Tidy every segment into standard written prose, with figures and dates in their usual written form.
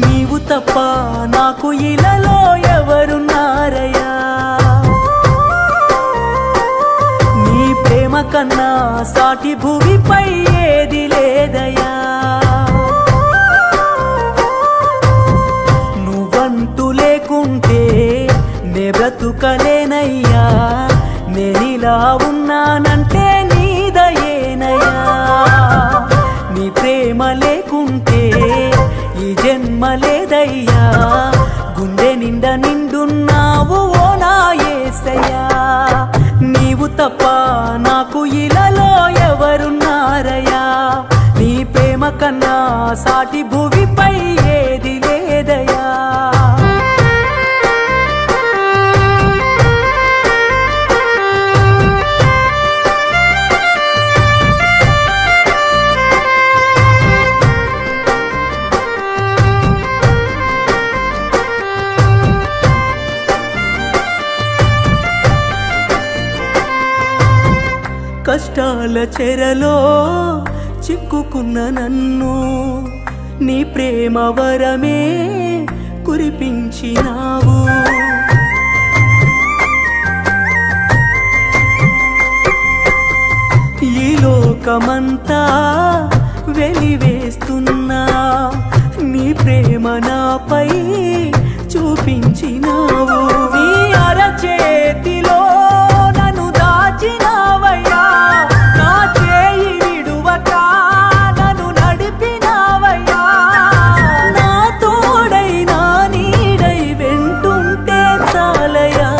నీవు తప్ప నాకు ఇలాలో ఎవరున్నారయ్యా నీ ప్రేమ కన్నా సాటి భూమిపై ఏది లేదయ్యా నువ్వంటూ లేకుంటే నే బ్రతుకలేనయ్యా నేనిలా ఉన్నానంటే నీ దయేనయ్యా నీ ప్రేమ లేకుంటే ఈ జన్మ లేదయ్యా గుండె నిండా నిండున్నావు ఓ నా యేసయ్యా నీవు తప్ప నాకు ఇలాలో ఎవరున్నారయ్యా నీ ప్రేమ కన్నా సాటి భూమిపై ఏది లేదయ్యా కష్టాల చెరలో చిక్కుకున్న నన్ను నీ ప్రేమ వరమే కురిపించినావు ఈ లోకమంతా వెలివేస్తున్నా నీ ప్రేమ నాపై చూపించినావు నీ అరచేతిలో నన్ను దాచినావయ్యా నా చేయి విడువక నన్ను నడిపినావయ్యా నా తోడై నా నీడై వెంటుంటే చాలయ్యా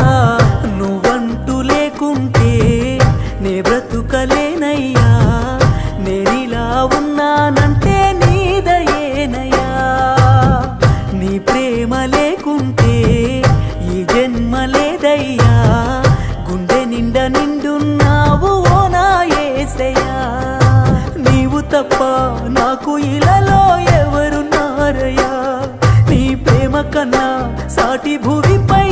నువ్వంటూ లేకుంటే నే బ్రతుకలేనయ్యా నేనిలా ఉన్నానంటే నీ దయేనయ్యా నీ ప్రేమ లేకుంటే ఈ జన్మ లేదయ్యా గుండె నిండా నిండున్నావు ఓ నా యేసయ్యా నీవు తప్ప నాకు ఇలాలో ఎవరున్నారయ్యా నీ ప్రేమ కన్నా సాటి భూమిపై